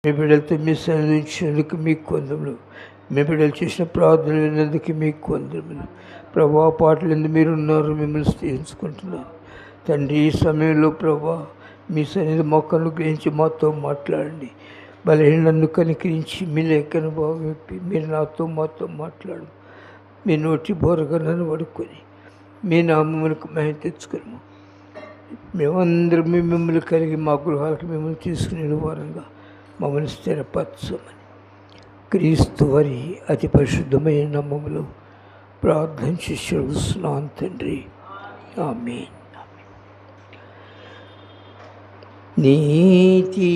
మీ బిడ్డలతో మీ సన్నిధించినందుకు మీకు వందములు. మీ బిడ్డలు చేసిన ప్రార్థన విన్నందుకు మీకు వందములు. ప్రభా, పాటలు ఎందుకు మీరున్నారు, మిమ్మల్ని స్థిరించుకుంటున్నాను తండ్రి. ఈ సమయంలో ప్రభా మీ సన్నిధి మొక్కలను గ్రహించి మాతో మాట్లాడండి. బలహీనన్ను కనికరించి మీ లేఖను బాగొప్పి మీరు మాతో మాట్లాడు. మీ నోటి బోరగా నన్ను పడుకొని మీ నామములకు మహిమ తెచ్చుకున్నాము. మేమందరం మిమ్మల్ని కలిగి మా గృహాలకు మిమ్మల్ని తీసుకునే వారంగా మమ్మల్ని స్థిరపరచమని క్రీస్తు వారి అతి పరిశుద్ధమైన నామములో ప్రార్థించి చెల్లిస్తున్నాను తండ్రి. ఆమేన్. నీతిమంతుల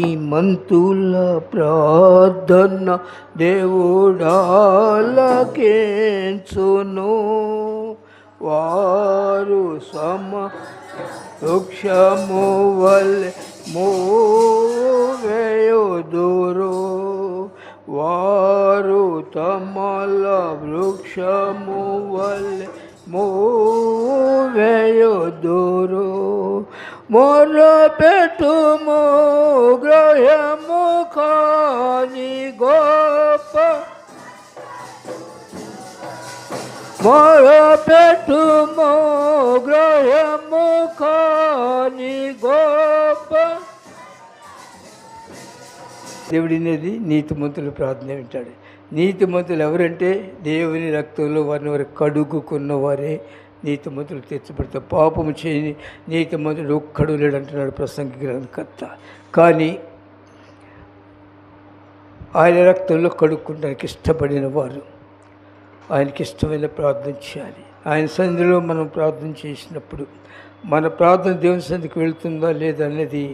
ప్రార్థన దేవుడాలకించును. వారు వృక్షము వలె మోవేయుదురు. వారు తమల వృక్షము వలె మోవేయుదురు. మొరపెట్టుము గ్రహము కాని గొప్ప మొరపెట్టుము గ్రహము కాని గొప్ప. దేవుడినేది నీతిమంతులు ప్రార్థన వింటాడు. నీతిమంతులు ఎవరంటే దేవుని రక్తంలో వారిని వారు కడుగుకున్న వారే నీతిమంతులు తీర్చబడతారు. పాపము చేయని నీతిమంతుడు ఒక్కడు లేడంటున్నాడు ప్రసంగి గ్రంథకర్త. కానీ ఆయన రక్తంలో కడుక్కోవడానికి ఇష్టపడిన వారు ఆయనకి ఇష్టమైన ప్రార్థన చేయాలి. ఆయన సన్నిధిలో మనం ప్రార్థన చేసినప్పుడు మన ప్రార్థన దేవుని సన్నిధికి వెళుతుందా లేదా అనేది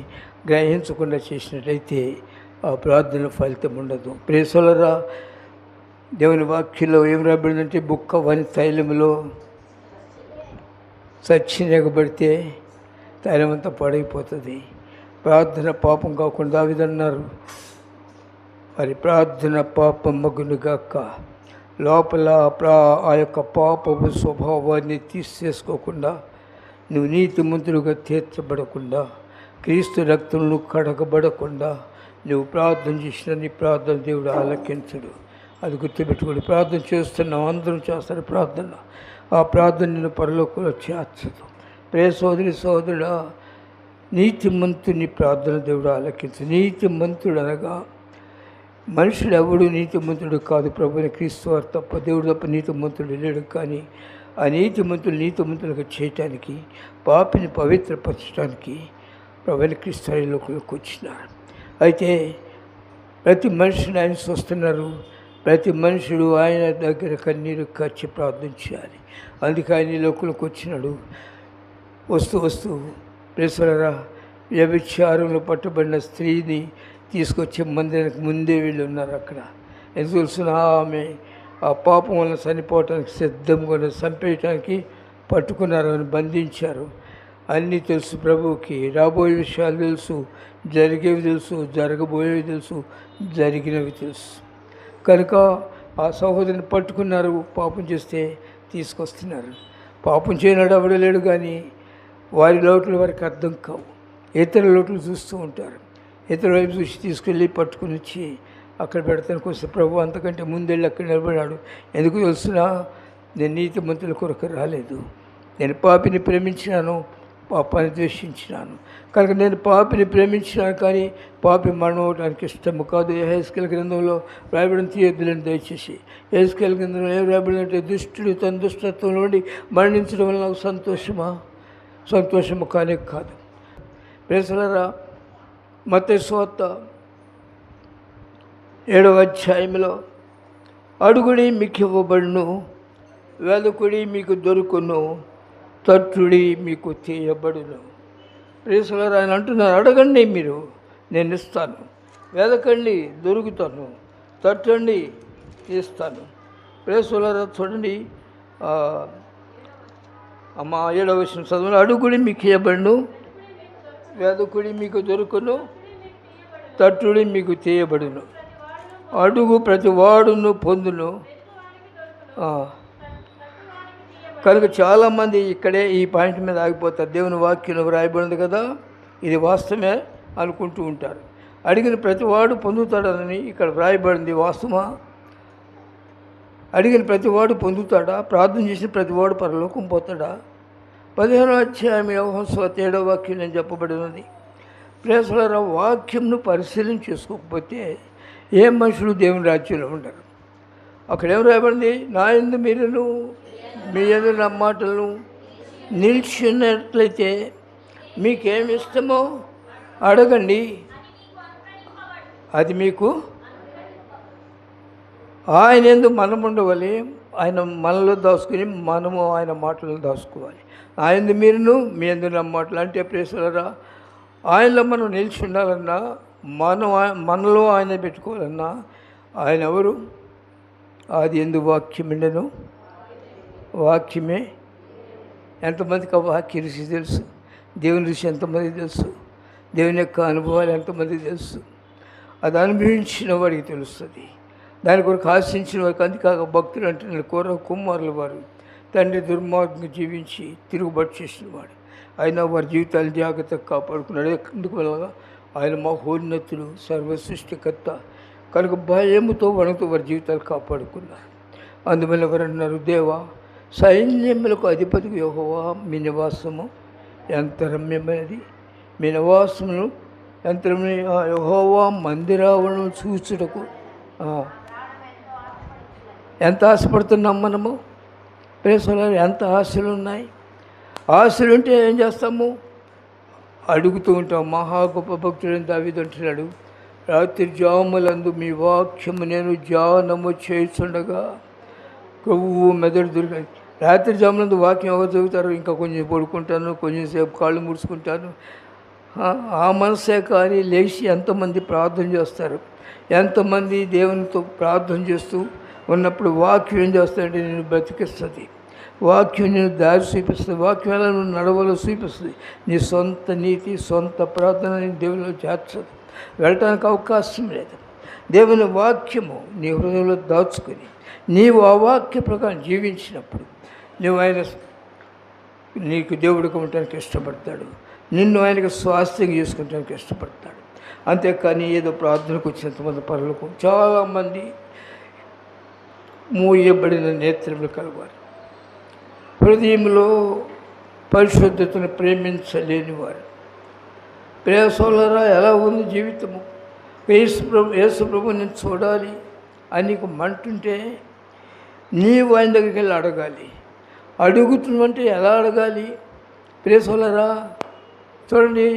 గ్రహించకుండా చేసినట్లయితే ఆ ప్రార్థన ఫలితం ఉండదు. ప్రేసలరా, దేవుని వాక్యంలో ఏం రాబడిందంటే బుక్క వని తైలములో సచ్చినగబడితే తైలమంతా పాడైపోతుంది. ప్రార్థన పాపం కాకుండా దావీదన్నారు, మరి ప్రార్థన పాపం మగునుగాక. లోపల ఆ యొక్క పాపపు స్వభావాన్ని తీసేసుకోకుండా నువ్వు నీతిమంతులుగా తీర్చబడకుండా క్రీస్తు రక్తంలో కడగబడకుండా నువ్వు ప్రార్థన చేసిన నీ ప్రార్థన దేవుడు ఆలకించడు. అది గుర్తుపెట్టుకోండి. ప్రార్థన చేస్తున్నావు, అందరం చేస్తారు ప్రార్థన. ఆ ప్రార్థన నేను పరలోకంలో చేర్చదు. ప్రియ సోదరి సోదరుడా, నీతిమంతుని ప్రార్థన దేవుడు ఆలకించు. నీతిమంతుడు అనగా మనుషుడు ఎవడు నీతిమంతుడు కాదు, ప్రభుని క్రీస్తు వారు తప్ప, దేవుడు తప్ప నీతిమంతుడు లేడు. కానీ ఆ నీతిమంతులుగా చేయటానికి, పాపిని పవిత్రపరచడానికి ప్రభుని క్రీస్తు లోకంలోకి వచ్చినారు. అయితే ప్రతి మనిషిని ఆయన చూస్తున్నారు. ప్రతి మనుషుడు ఆయన దగ్గర కన్నీరు ఖర్చి ప్రార్థన చేయాలి. అందుకే ఆయన లోకంలోకి వచ్చినాడు. వస్తూ ప్రేసరా, వ్యభిచారంలో పట్టబడిన స్త్రీని తీసుకొచ్చే మందిరానికి ముందే వీళ్ళు ఉన్నారు. అక్కడ ఎందుకు తెలుసిన, ఆమె ఆ పాపం వల్ల చనిపోవటానికి సిద్ధంగా చంపేయటానికి పట్టుకున్నారు, అని బంధించారు. అన్నీ తెలుసు ప్రభువుకి. రాబోయే విషయాలు తెలుసు, జరిగేవి తెలుసు, జరగబోయేవి తెలుసు, జరిగినవి తెలుసు. కనుక ఆ సహోదరిని పట్టుకున్నారు. పాపం చేస్తే తీసుకొస్తున్నారు. పాపం చేయనాడు అవడలేడు, కానీ వారి లోట్లు వారికి అర్థం కావు. ఇతర లోట్లు చూస్తూ ఉంటారు. ఇతర వైపు చూసి తీసుకెళ్ళి పట్టుకుని వచ్చి అక్కడ పెడతానికి వస్తే ప్రభు అంతకంటే ముందెళ్ళి అక్కడ నిలబడినాడు. ఎందుకు తెలుసునా, నేను నీతిమంతుల కొరకు రాలేదు, నేను పాపిని ప్రేమించినాను, పాపాన్ని ద్వేషించినాను. కనుక నేను పాపిని ప్రేమించినాను, కానీ పాపి మరణం అవడానికి ఇష్టము కాదు. యెహెజ్కేలు గ్రంథంలో రాయబడిన తీయొద్దులని దయచేసి. యెహెజ్కేలు గ్రంథంలో ఏం రాయబడినంటే, దుష్టుడు తన దుష్టత్వం నుండి మరణించడం వల్ల నాకు సంతోషము కానీ కాదు. ప్రేసలరా, మత్తయి సువార్త 7వ అధ్యాయంలో, అడుగుడి మీకు ఇవ్వబడును, వెదకుడి మీకు దొరుకును, తట్టుడి మీకు తీయబడును. ప్రేసలరా, ఆయన అంటున్నారు, అడగండి మీరు నేను ఇస్తాను, వెదకండి దొరుకుతాను, తట్టండి ఇస్తాను. ప్రేసలరా చూడండి, అమ్మ 7వ వచనం చదువు. అడుగుడి మీకు ఇవ్వబడును, వెదకుడి మీకు దొరుకును, తట్టుడి మీకు తీయబడును. అడుగు ప్రతి వాడును పొందును. కనుక చాలామంది ఇక్కడే ఈ పాయింట్ మీద ఆగిపోతారు. దేవుని వాక్యంలో రాయబడింది కదా, ఇది వాస్తవమే అనుకుంటూ ఉంటారు. అడిగిన ప్రతివాడు పొందుతాడని ఇక్కడ వ్రాయబడింది. వాస్తవమా? అడిగిన ప్రతివాడు పొందుతాడా? ప్రార్థన చేసిన ప్రతివాడు పరలోకం పోతాడా? 15వ అధ్యాయం యోహాను సువార్త 7వ వాక్యం నేను చెప్పబడినది. ప్రేసలారా, వాక్యంను పరిశీలన చేసుకోకపోతే ఏ మనుషులు దేవుని రాజ్యంలో ఉండరు. అక్కడ ఏం రాయబడింది? నా యందు మీరును మీ యందు నా మాటలను నిలిచినట్లయితే మీకేమి ఇష్టమో అడగండి, అది మీకు. ఆయన యందు మనం ఉండవాలి, ఆయన మనలో దాచుకుని మనము ఆయన మాటలను దాచుకోవాలి. ఆయన మీరును మీ యందు నా మాటలు అంటే ప్రేసలారా, ఆయనలో మనం నిలిచి ఉండాలన్నా, మనలో ఆయన పెట్టుకోవాలన్నా ఆయన ఎవరు? ఆది యందు వాక్యముండెను, వాక్యమే. ఎంతమందికి ఆ వాక్య రుచి తెలుసు? దేవుని రుచి ఎంతమందికి తెలుసు? దేవుని యొక్క అనుభవాలు ఎంతమందికి తెలుసు? అది అనుభవించిన వాడికి తెలుస్తుంది. దాని కొరకు ఆశించిన వారికి. అందుకాక భక్తులు అంటున్నారు, కుమారుల వారు తండ్రి దుర్మార్గంగా జీవించి తిరుగుబాటు చేసిన వాడు, అయినా వారి జీవితాలు జాగ్రత్తగా కాపాడుకున్నాడు. ఎందుకు వల్ల? ఆయన మహోన్నతుడు, సర్వ సృష్టికర్త కనుక భయముతో వణుకుతూ వారి జీవితాలు కాపాడుకున్నారు. అందువల్ల ఎవరు అన్నారు? దేవా, సైన్యములకు అధిపతికి యెహోవా మీ నివాసము ఎంత రమ్యమైనది, మీ నివాసమును ఎంత యెహోవా మందిరాలను చూచుటకు ఎంత ఆశపడుతున్నాం మనము. ప్రేసలారా, ఎంత ఆశలు ఉన్నాయి. ఆశలు ఉంటే ఏం చేస్తాము? అడుగుతూ ఉంటాం. మహా గొప్ప భక్తుడని దావీదు అంటున్నాడు, రాత్రి జాములందు మీ వాక్యము నేను ధ్యానము చేస్తుండగా కొవ్వు మెదడు దొరికి. రాత్రి జాములందు వాక్యం ఎవరు చదువుతారు? ఇంకా కొంచెం పడుకుంటాను, కొంచెంసేపు కాళ్ళు ముడుచుకుంటాను. ఆ మనసే కానీ లేచి ఎంతమంది ప్రార్థన చేస్తారు? ఎంతమంది దేవునితో ప్రార్థన చేస్తూ ఉన్నప్పుడు వాక్యం ఏం చేస్తాడంటే నేను బ్రతికిస్తుంది. వాక్యం నేను దారి చూపిస్తుంది. వాక్యం ఎలా నువ్వు నడవలో చూపిస్తుంది. నీ సొంత నీతి, సొంత ప్రార్థన దేవునిలో చేర్చదు. వెళ్ళటానికి అవకాశం లేదు. దేవుని వాక్యము నీ హృదయంలో దాచుకొని నీవు ఆ వాక్య ప్రకారం జీవించినప్పుడు నువ్వు ఆయన నీకు దేవుడికి ఉండటానికి ఇష్టపడతాడు. నిన్ను ఆయనకు స్వాస్థ్యం చేసుకుంటానికి ఇష్టపడతాడు. అంతేకాని ఏదో ప్రార్థనకు వచ్చినంతమంది పనులకు చాలామంది మూయబడిన నేత్రములు కలవారు, హృదయంలో పరిశుద్ధతను ప్రేమించలేని వారు. ప్రేసోలరా, ఎలా ఉంది జీవితము? యేసు ప్రభు నేను చూడాలి అని నీకు మంటుంటే నీవు ఆయన దగ్గరికి వెళ్ళి అడగాలి. అడుగుతున్నంటే ఎలా అడగాలి? ప్రేసోలరా, చూడండి,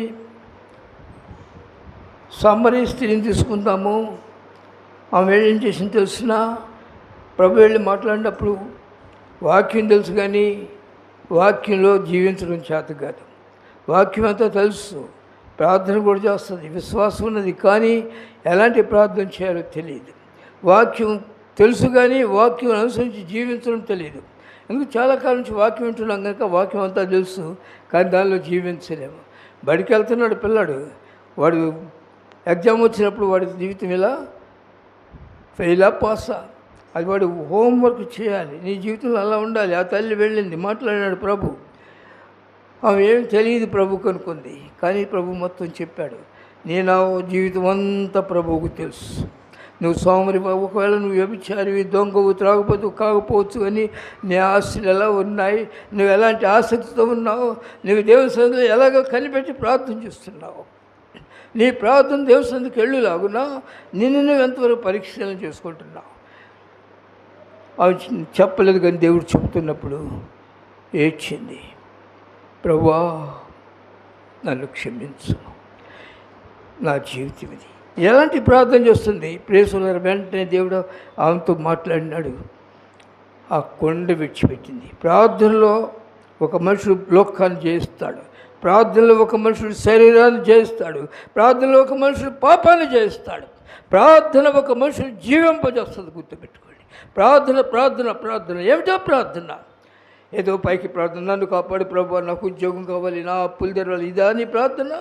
సమరీ స్త్రీని తీసుకుందాము. ఆమె ఏం చేసింది తెలిసిన? ప్రభు వెళ్ళి మాట్లాడినప్పుడు వాక్యం తెలుసు కానీ వాక్యంలో జీవించడం చేత కాదు. వాక్యం అంతా తెలుసు, ప్రార్థన కూడా చేస్తుంది, విశ్వాసం ఉన్నది, కానీ ఎలాంటి ప్రార్థన చేయాలో తెలియదు. వాక్యం తెలుసు కానీ వాక్యం అనుసరించి జీవించడం తెలియదు. ఎందుకు? చాలా కాలం నుంచి వాక్యం వింటున్నాం కనుక వాక్యం అంతా తెలుసు, కానీ దానిలో జీవించలేము. బడికి వెళ్తున్నాడు పిల్లాడు, వాడు ఎగ్జామ్ వచ్చినప్పుడు వాడి జీవితం ఇలా ఫెయిలా పాసా, అది వాడు హోంవర్క్ చేయాలి. నీ జీవితంలో అలా ఉండాలి. ఆ తల్లి వెళ్ళింది, మాట్లాడినాడు ప్రభు. ఆమె ఏం తెలియదు ప్రభుకు అనుకుంది, కానీ ప్రభు మొత్తం చెప్పాడు. నా జీవితం అంతా ప్రభువుకు తెలుసు. నువ్వు సోమరి, ఒకవేళ నువ్వు వ్యభిచారివి, దొంగవు, త్రాగుపోతు కాకపోవచ్చు, కానీ నీ ఆశలు ఎలా ఉన్నాయి, నువ్వు ఎలాంటి ఆసక్తితో ఉన్నావు, నువ్వు దేవుని సన్నిధిలో ఎలాగో కనిపెట్టి ప్రార్థన చేస్తున్నావు, నీ ప్రార్థన దేవుని సన్నిధికి వెళ్ళులాగునా నిన్ను నువ్వు ఎంతవరకు పరీక్షలు చేసుకుంటున్నావు. అవి చెప్పలేదు, కానీ దేవుడు చెబుతున్నప్పుడు ఏడ్చింది. ప్రభువా, నన్ను క్షమించు, నా జీవితం ఇది. ఎలాంటి ప్రార్థన చేస్తుంది? ప్రేసుల వెంటనే దేవుడు ఆమెతో మాట్లాడినాడు. ఆ కొండ విడిచిపెట్టింది. ప్రార్థనలో ఒక మనుషుడు లోకాన్ని జయిస్తాడు, ప్రార్థనలో ఒక మనుషుడు శరీరాన్ని జయిస్తాడు, ప్రార్థనలో ఒక మనుషుడు పాపాన్ని జయిస్తాడు, ప్రార్థన ఒక మనుషుడు జీవింపజేస్తుంది. గుర్తుపెట్టుకోండి. ప్రార్థన ప్రార్థన ప్రార్థన. ఏమిటో ప్రార్థన? ఏదో పైకి ప్రార్థన, నన్ను కాపాడు ప్రభు, నాకు ఉద్యోగం కావాలి, నా అప్పులు తెరవాలి, ఇదా నీ ప్రార్థన?